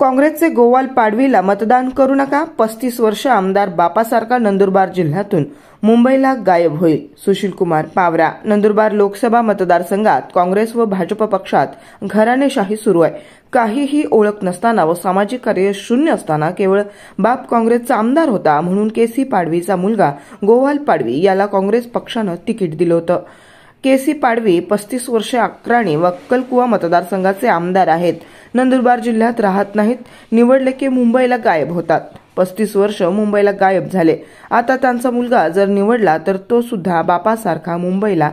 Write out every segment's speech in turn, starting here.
काँग्रेसचे गोवाल पाडवीला मतदान करू नका. 35 वर्ष आमदार बापासारखा नंदुरबार जिल्ह्यातून मुंबईला गायब होईल. सुशीलकुमार पावरा. नंदुरबार लोकसभा मतदारसंघात काँग्रेस व भाजप पक्षात घराणेशाही सुरू आहे. काहीही ओळख नसताना व सामाजिक कार्य शून्य असताना केवळ बाप काँग्रेसचा आमदार होता म्हणून केसी पाडवीचा मुलगा गोवाल पाडवी याला काँग्रेस पक्षानं तिकीट दिलं होतं. केसी पाडवी 35 वर्षे अक्राणी व अक्कलकुवा मतदारसंघाचे आमदार आहेत. नंदुरबार जिल्ह्यात राहत नाहीत. निवडले की मुंबईला गायब होतात. 35 वर्ष मुंबईला गायब झाले. आता त्यांचा मुलगा जर निवडला तर तो सुद्धा बापासारखा मुंबईला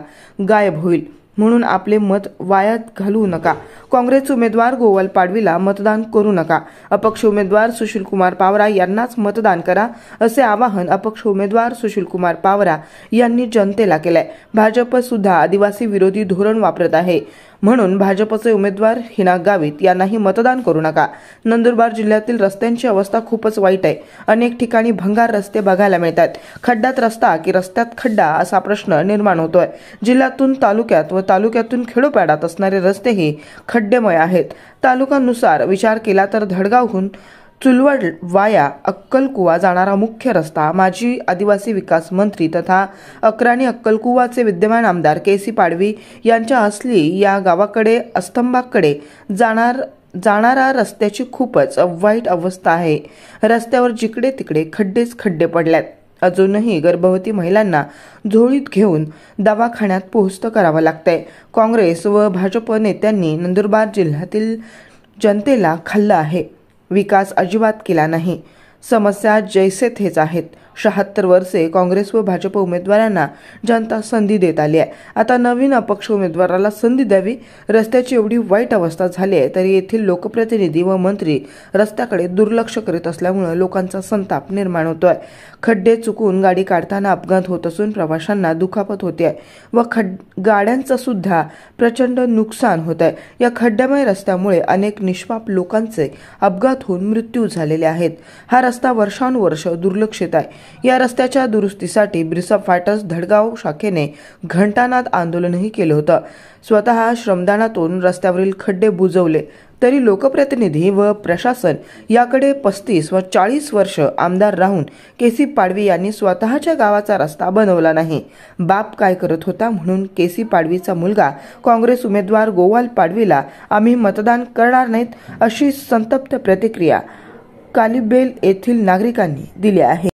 गायब होईल. म्हणून आपले मत वाया घालवू नका. काँग्रेस उमेदवार गोवाल पाडवीला मतदान करू नका. अपक्ष उमेदवार सुशीलकुमार पावरा यांनाच मतदान करा असे आवाहन अपक्ष उमेदवार सुशीलकुमार पावरा यांनी जनतेला केलंय. भाजप सुद्धा आदिवासी विरोधी धोरण वापरत आहे. म्हणून भाजपचे उमेदवार हिना गावित यांनाही मतदान करू नका. नंदुरबार जिल्ह्यातील रस्त्यांची अवस्था खूपच वाईट आहे. अनेक ठिकाणी भंगार रस्ते बघायला मिळतात. खड्ड्यात रस्ता की रस्त्यात खड्डा असा प्रश्न निर्माण होतोय. जिल्ह्यातून तालुक्यात व तालुक्यातून खेडोपाड्यात असणारे रस्तेही खड्डेमय आहेत. तालुक्यानुसार विचार केला तर धडगावहून चुलवड वाया अक्कलकुवा जाणारा मुख्य रस्ता माजी आदिवासी विकास मंत्री तथा अक्राणी अक्कलकुवाचे विद्यमान आमदार केसी पाडवी यांच्या असली या गावाकडे अस्तंभाकडे जाणारा रस्त्याची खूपच वाईट अवस्था आहे. रस्त्यावर जिकडे तिकडे खड्डेच खड्डे पडल्यात. अजूनही गर्भवती महिलांना झोळीत घेऊन दवाखान्यात पोहोचतं करावं लागतंय. काँग्रेस व भाजप नेत्यांनी नंदुरबार जिल्ह्यातील जनतेला खाल्लं आहे. विकास अजिबात केला नाही. समस्या जैसे थेच आहेत. 76 वर्षे काँग्रेस व भाजप उमेदवारांना जनता संधी देत आली आहे. आता नवीन अपक्ष उमेदवाराला संधी द्यावी. रस्त्याची एवढी वाईट अवस्था झाली आहे तरी येथील लोकप्रतिनिधी व मंत्री रस्त्याकडे दुर्लक्ष करीत असल्यामुळे लोकांचा संताप निर्माण होतोय. खड्डे चुकून गाडी काढताना अपघात होत असून प्रवाशांना दुखापत होते व गाड्यांचं सुद्धा प्रचंड नुकसान होत आहे. या खड्ड्यामय रस्त्यामुळे अनेक निष्पाप लोकांचे अपघात होऊन मृत्यू झालेले आहेत. हा रस्ता वर्षानुवर्ष दुर्लक्षित आहे. या रस्त्याच्या दुरुस्तीसाठी ब्रिसप फायटर्स धडगाव शाखेने घंटानाद आंदोलनही केलं होतं. स्वतः श्रमदानातून रस्त्यावरील खड्डे बुजवले तरी लोकप्रतिनिधी व प्रशासन याकडे 35 व 40 वर्ष आमदार राहून केसी पाडवी यांनी स्वतःच्या गावाचा रस्ता बनवला नाही. बाप काय करत होता म्हणून केसी पाडवीचा मुलगा काँग्रेस उमेदवार गोवाल पाडवीला आम्ही मतदान करणार नाहीत अशी संतप्त प्रतिक्रिया कालिबेल येथील नागरिकांनी दिली आहे.